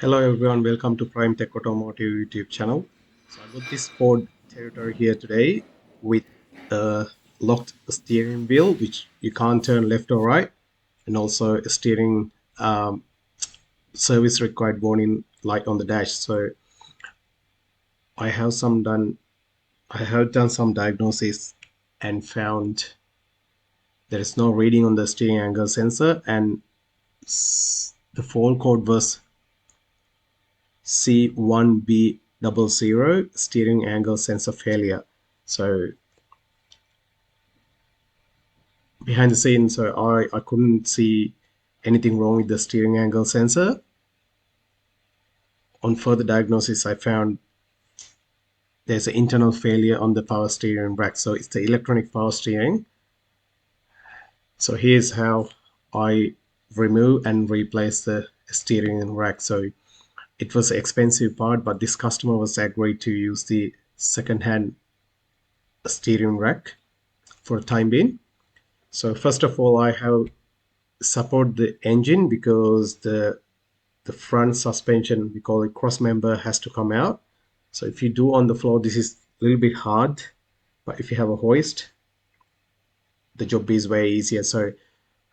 Hello everyone, welcome to PrimeTech Automotive YouTube channel. So I got this Ford Territory here today with a locked steering wheel which you can't turn left or right, and also a steering service required warning light on the dash. So I have some done I have done some diagnosis and found there is no reading on the steering angle sensor, and the fault code was C1B00 steering angle sensor failure. So behind the scenes, so I couldn't see anything wrong with the steering angle sensor. On further diagnosis, I found there's an internal failure on the power steering rack. So it's the electronic power steering. So here's how I remove and replace the steering rack. So it was an expensive part, but this customer was agreed to use the second-hand steering rack for the time being. So first of all, I have support the engine because the front suspension, we call it cross member, has to come out. So if you do on the floor, this is a little bit hard, but if you have a hoist, the job is way easier. So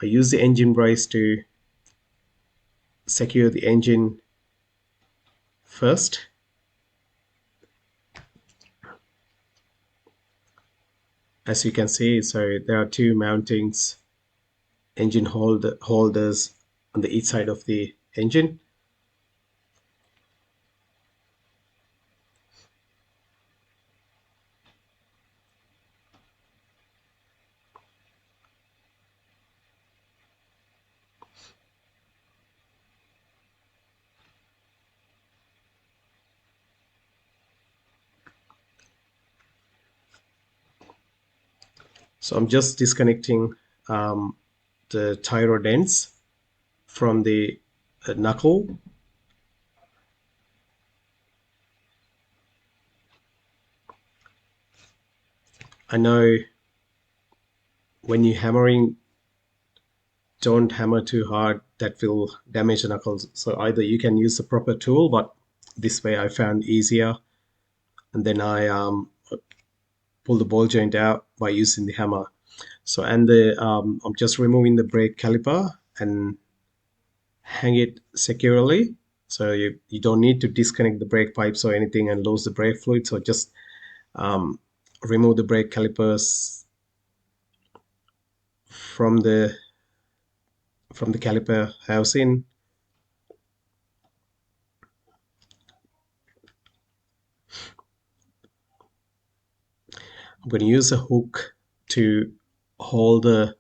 I use the engine brace to secure the engine first. As you can see, so there are two mountings, engine holders on the each side of the engine. So I'm just disconnecting the tire dents from the knuckle. I know when you're hammering, don't hammer too hard, that will damage the knuckles. So either you can use the proper tool, but this way I found easier, and then I pull the ball joint out by using the hammer. So and the I'm just removing the brake caliper and hang it securely. So you don't need to disconnect the brake pipes or anything and lose the brake fluid. So just um, remove the brake calipers from the caliper housing. I'm going to use a hook to hold the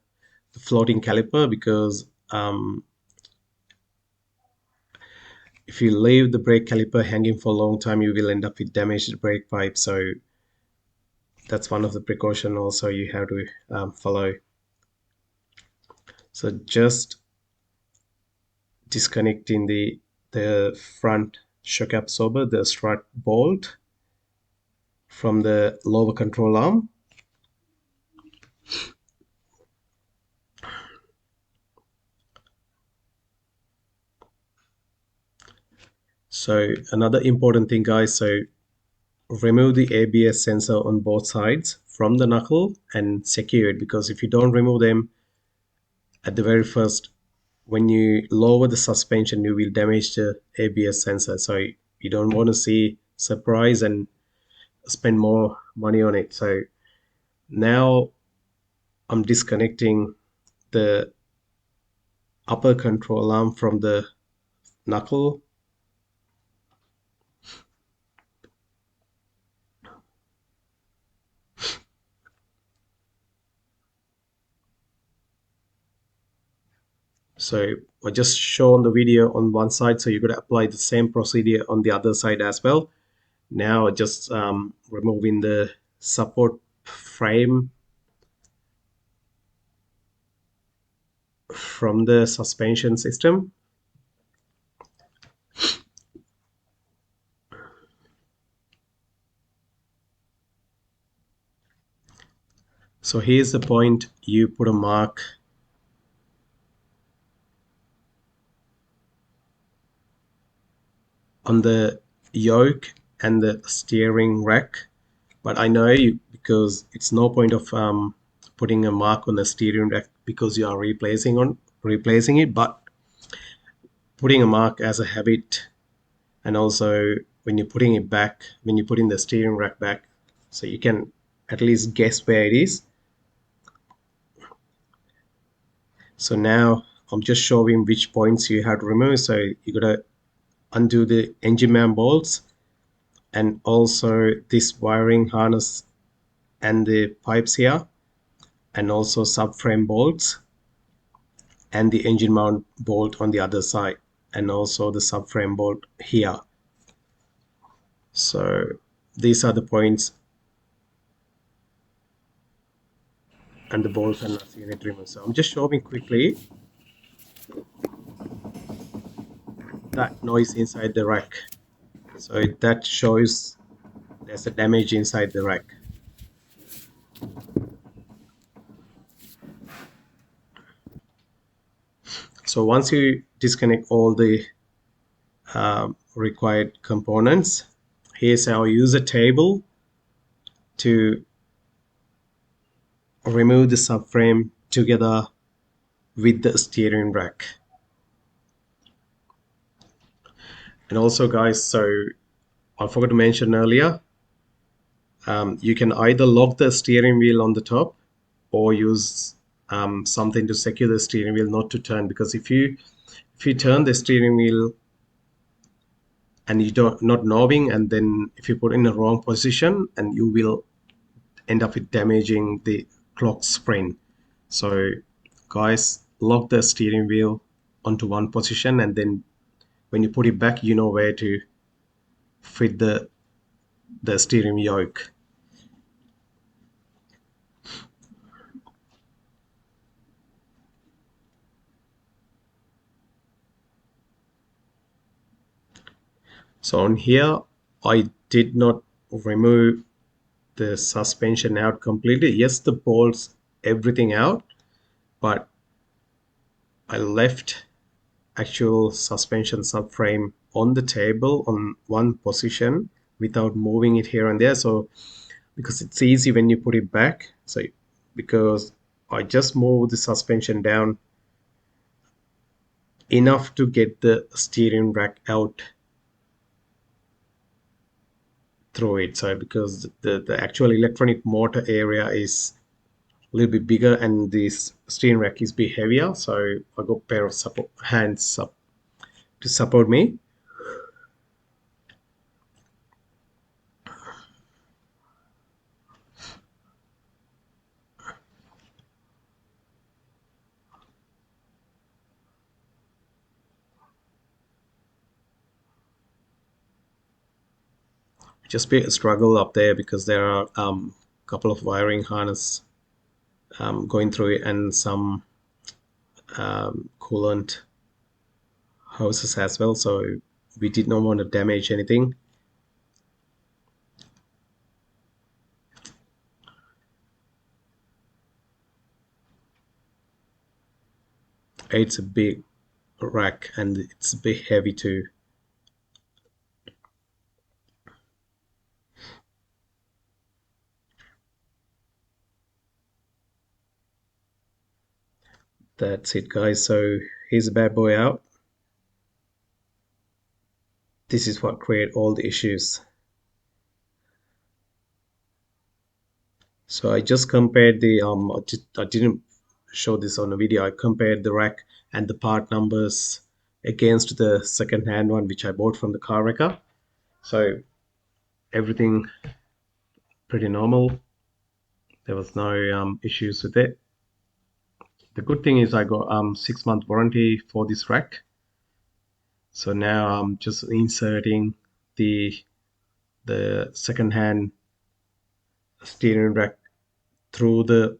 floating caliper because if you leave the brake caliper hanging for a long time, you will end up with damaged brake pipe. So that's one of the precautions also you have to follow. So just disconnecting the front shock absorber, the strut bolt from the lower control arm. So another important thing, guys, so remove the ABS sensor on both sides from the knuckle and secure it, because if you don't remove them at the very first, when you lower the suspension, you will damage the ABS sensor. So you don't want to see surprise and spend more money on it. So now I'm disconnecting the upper control arm from the knuckle. So I just shown the video on one side, so you're going to apply the same procedure on the other side as well. Now just removing the support frame from the suspension system. So here's the point, you put a mark on the yoke and the steering rack, but I know you, because it's no point of putting a mark on the steering rack because you are replacing it, but putting a mark as a habit, and also when you're putting it back, when you put in the steering rack back, so you can at least guess where it is. So now I'm just showing which points you have to remove. So you gotta undo the engine mount bolts, and also this wiring harness and the pipes here, and also subframe bolts and the engine mount bolt on the other side, and also the subframe bolt here. So these are the points, and the bolts and nuts you need to remove. So I'm just showing quickly that noise inside the rack. So that shows there's a damage inside the rack. So once you disconnect all the required components, here's how I use a table to remove the subframe together with the steering rack. And also guys, so I forgot to mention earlier, you can either lock the steering wheel on the top or use something to secure the steering wheel not to turn, because if you turn the steering wheel and you don't not knowing, and then if you put in the wrong position, and you will end up with damaging the clock spring. So guys, lock the steering wheel onto one position, and then when you put it back, you know where to fit the steering yoke. So on here, I did not remove the suspension out completely. Yes, the bolts, everything out, but I left actual suspension subframe on the table on one position without moving it here and there. So because it's easy when you put it back. So because I just moved the suspension down enough to get the steering rack out through it. So because the actual electronic motor area is a little bit bigger and this steering rack is a bit heavier, so I got a pair of hands up to support me. Just be a struggle up there because there are a couple of wiring harness going through it, and some coolant hoses as well, so we did not want to damage anything. It's a big rack and it's a bit heavy too. That's it guys, so here's a bad boy out. This is what create all the issues. So I just compared the I didn't show this on a video. I compared the rack and the part numbers against the second-hand one which I bought from the car wrecker. So everything pretty normal. There was no issues with it. The good thing is I got 6-month warranty for this rack. So now I'm just inserting the second-hand steering rack through the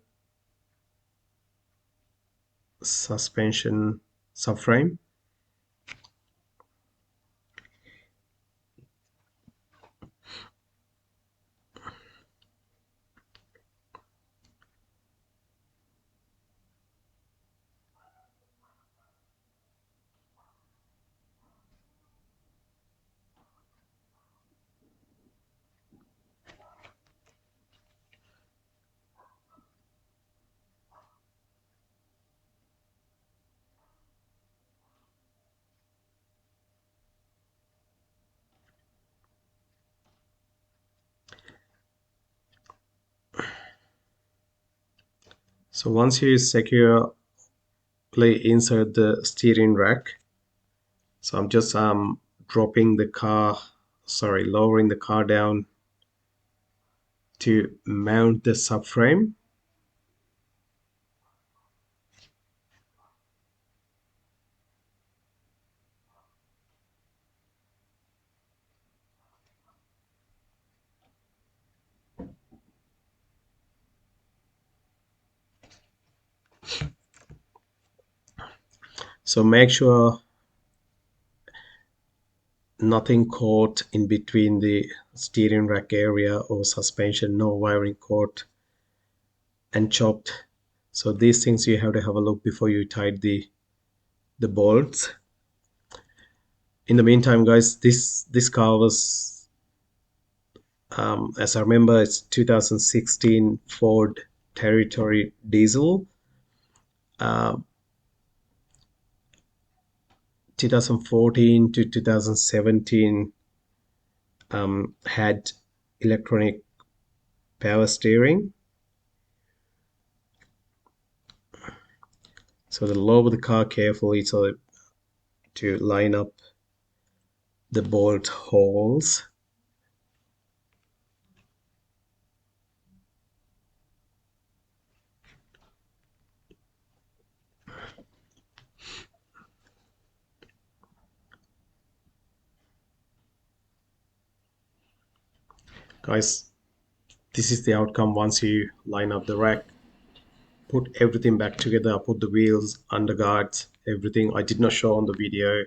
suspension subframe. So once you securely insert the steering rack, so I'm just lowering the car down to mount the subframe. So make sure nothing caught in between the steering rack area or suspension, no wiring caught and chopped. So these things you have to have a look before you tighten the bolts. In the meantime, guys, this car was as I remember, it's 2016 Ford Territory diesel. 2014 to 2017 had electronic power steering. So to lower the car carefully so to line up the bolt holes. Guys, this is the outcome once you line up the rack. Put everything back together. I put the wheels, underguards, everything. I did not show on the video.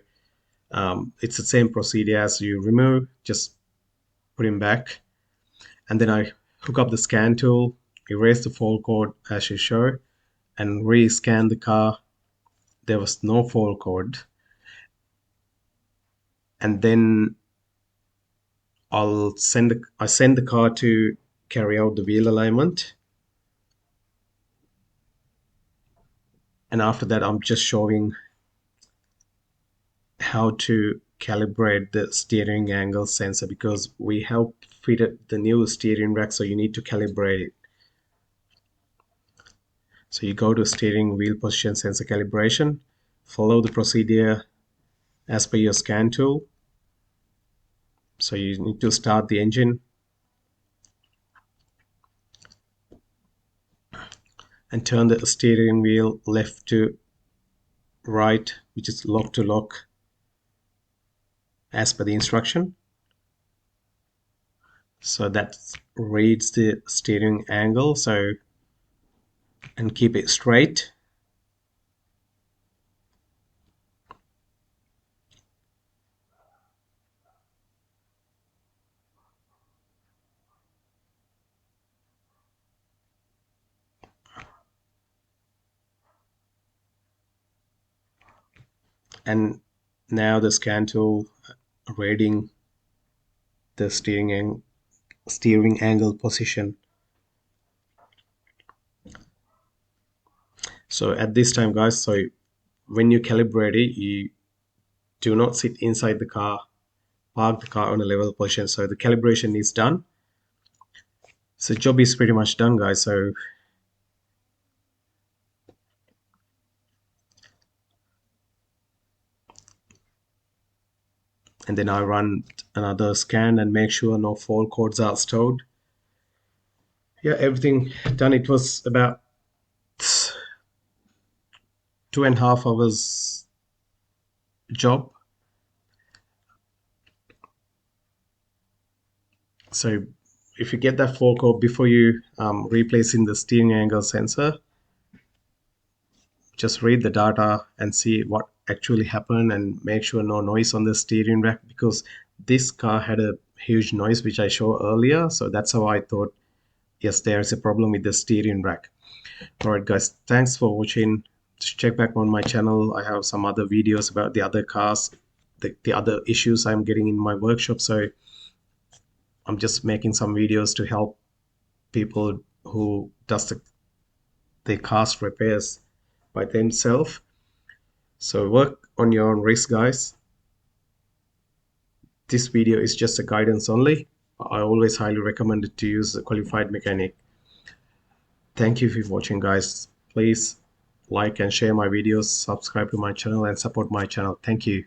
It's the same procedure as you remove, just put him back. And then I hook up the scan tool, erase the fault code as you show, and re-scan the car. There was no fault code. And then I send the car to carry out the wheel alignment. And after that, I'm just showing how to calibrate the steering angle sensor because we have fitted the new steering rack, so you need to calibrate it. So you go to steering wheel position sensor calibration, follow the procedure as per your scan tool. So you need to start the engine and turn the steering wheel left to right, which is lock to lock as per the instruction. So that reads the steering angle, so and keep it straight. And now the scan tool reading the steering angle position. So at this time, guys, so when you calibrate it, you do not sit inside the car, park the car on a level position. So the calibration is done. So job is pretty much done, guys. So and then I run another scan and make sure no fault codes are stored. Yeah, everything done. It was about 2.5 hours job. So if you get that fault code before you replacing the steering angle sensor, just read the data and see what actually happened and make sure no noise on the steering rack because this car had a huge noise which I showed earlier. So that's how I thought, yes, there's a problem with the steering rack. All right, guys, thanks for watching. Just check back on my channel. I have some other videos about the other cars, the other issues I'm getting in my workshop. So I'm just making some videos to help people who does the cars repairs by themselves. So work on your own risk, guys. This video is just a guidance only. I always highly recommend it to use a qualified mechanic. Thank you for watching, guys. Please like and share my videos, subscribe to my channel and support my channel. Thank you.